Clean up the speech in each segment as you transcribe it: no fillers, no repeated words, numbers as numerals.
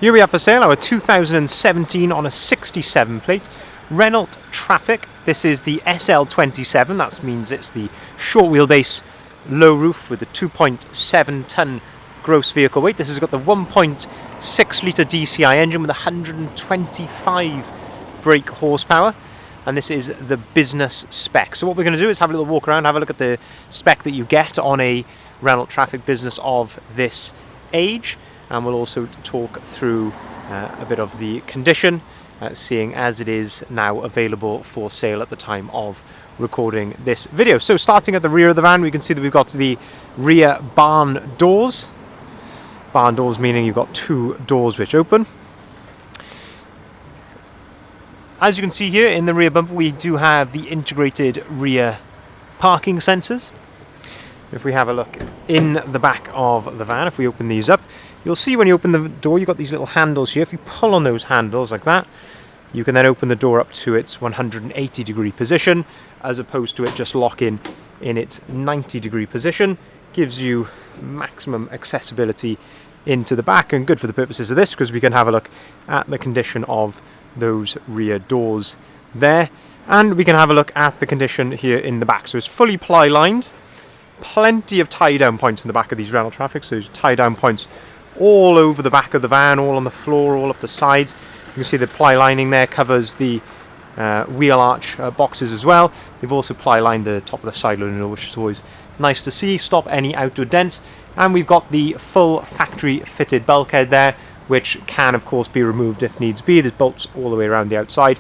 Here we have for sale our 2017 on a 67 plate Renault Trafic. This is the SL27, that means it's the short wheelbase, low roof with a 2.7 tonne gross vehicle weight. This has got the 1.6 litre DCI engine with 125 brake horsepower, and this is the business spec. So what we're going to do is have a little walk around, have a look at the spec that you get on a Renault Trafic Business of this age, and we'll also talk through a bit of the condition, seeing as it is now available for sale at the time of recording this video. So starting at the rear of the van, we can see that we've got the rear barn doors. Barn doors meaning you've got two doors which open. As you can see here in the rear bumper, we do have the integrated rear parking sensors. If we have a look in the back of the van, if we open these up, you'll see when you open the door, you've got these little handles here. If you pull on those handles like that, you can then open the door up to its 180 degree position, as opposed to it just locking in its 90 degree position. Gives you maximum accessibility into the back, and good for the purposes of this, because we can have a look at the condition of those rear doors there, and we can have a look at the condition here in the back. So it's fully ply lined. Plenty of tie down points in the back of these Renault Trafics, so there's tie down points all over the back of the van, all on the floor, all up the sides. You can see the ply lining there covers the wheel arch boxes as well. They've also ply lined the top of the side loading door, which is always nice to see, stop any outdoor dents. And we've got the full factory fitted bulkhead there, which can of course be removed if needs be. There's bolts all the way around the outside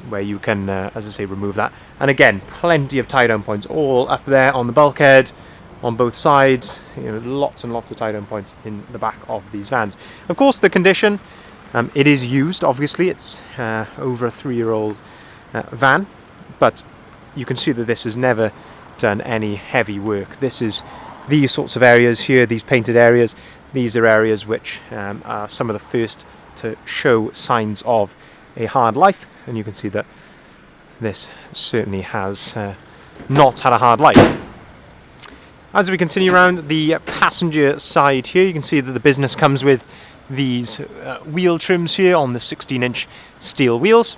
where you can, as I say, remove that. And again, plenty of tie down points all up there on the bulkhead, on both sides. Lots and lots of tie down points in the back of these vans. Of course, the condition, it is used, obviously. It's over a 3-year-old van, but you can see that this has never done any heavy work. This is these sorts of areas here, these painted areas. These are areas which are some of the first to show signs of a hard life, and you can see that this certainly has not had a hard life. As we continue around the passenger side here, you can see that the Business comes with these wheel trims here on the 16-inch steel wheels,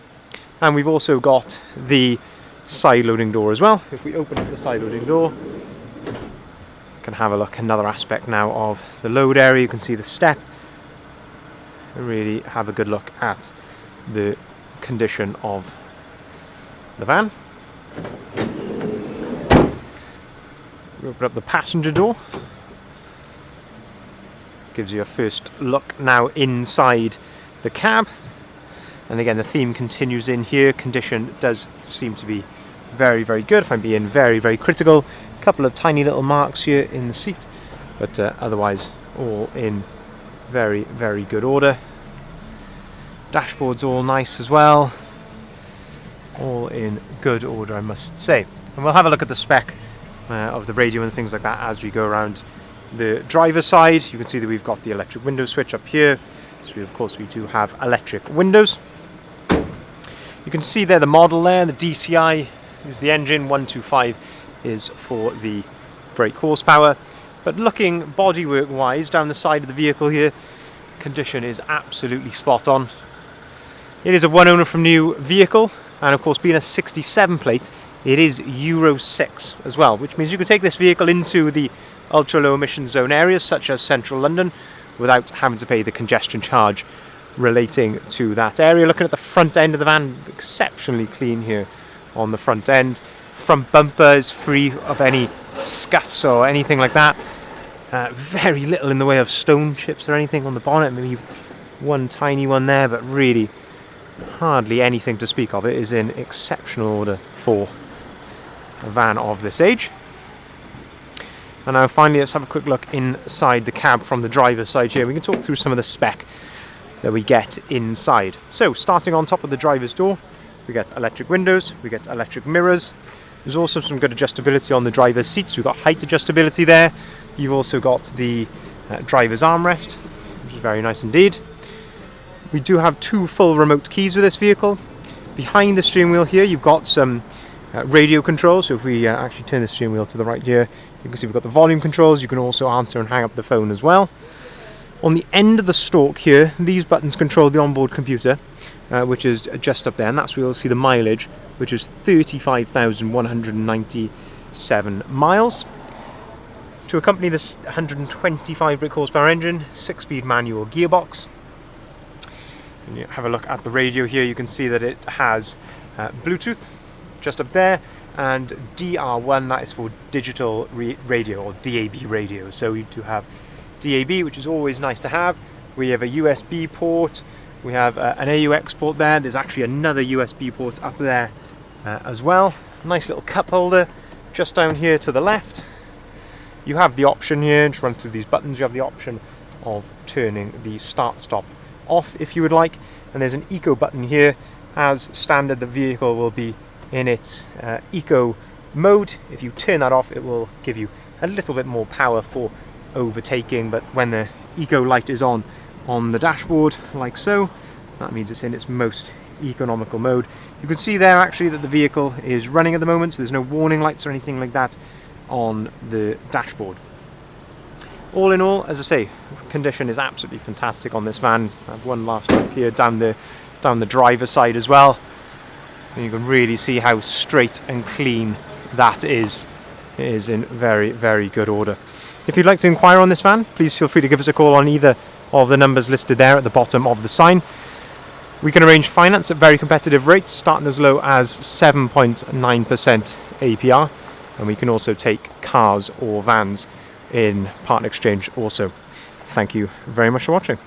and we've also got the side loading door as well. If we open up the side loading door, can have a look, another aspect now of the load area. You can see the step, and really have a good look at the condition of the van. We open up the passenger door, gives you a first look now inside the cab, and again the theme continues in here. Condition does seem to be very, very good, if I'm being very, very critical. A couple of tiny little marks here in the seat, but otherwise all in very, very good order. Dashboard's all nice as well, all in good order, I must say. And we'll have a look at the spec of the radio and things like that as we go around the driver's side. You can see that we've got the electric window switch up here, so of course we do have electric windows. You can see there the model there, the DCI is the engine, 125 is for the brake horsepower. But looking bodywork wise down the side of the vehicle here, condition is absolutely spot on. It is a one owner from new vehicle, and of course being a 67 plate, it is Euro 6 as well, which means you can take this vehicle into the ultra low emission zone areas such as central London without having to pay the congestion charge relating to that area. Looking at the front end of the van, exceptionally clean here on the front end. Front bumper is free of any scuffs or anything like that. Very little in the way of stone chips or anything on the bonnet, maybe one tiny one there, but really hardly anything to speak of. It is in exceptional order for a van of this age. And now finally, let's have a quick look inside the cab from the driver's side here. We can talk through some of the spec that we get inside. So starting on top of the driver's door, we get electric windows, we get electric mirrors. There's also some good adjustability on the driver's seats. We've got height adjustability there. You've also got the driver's armrest, which is very nice indeed. We do have two full remote keys with this vehicle. Behind the steering wheel here, you've got some radio controls. So if we actually turn the steering wheel to the right here, you can see we've got the volume controls. You can also answer and hang up the phone as well. On the end of the stalk here, these buttons control the onboard computer, which is just up there, and that's where you'll see the mileage, which is 35,197 miles. To accompany this 125 brake horsepower engine, 6-speed manual gearbox. When you have a look at the radio here, you can see that it has Bluetooth just up there, and DR1, that is for digital radio, or DAB radio. So we do have DAB, which is always nice to have. We have a USB port, we have an AUX port there. There's actually another USB port up there as well. Nice little cup holder just down here to the left. You have the option here, just run through these buttons, you have the option of turning the start stop off if you would like, and there's an eco button here. As standard, the vehicle will be in its eco mode. If you turn that off, it will give you a little bit more power for overtaking, but when the eco light is on the dashboard like so, that means it's in its most economical mode. You can see there actually that the vehicle is running at the moment, so there's no warning lights or anything like that on the dashboard. All in all, as I say, condition is absolutely fantastic on this van. I have one last look here down the driver's side as well, and you can really see how straight and clean that is. It is in very, very good order. If you'd like to inquire on this van, please feel free to give us a call on either of the numbers listed there at the bottom of the sign. We can arrange finance at very competitive rates, starting as low as 7.9% APR, and we can also take cars or vans in part exchange also. Thank you very much for watching.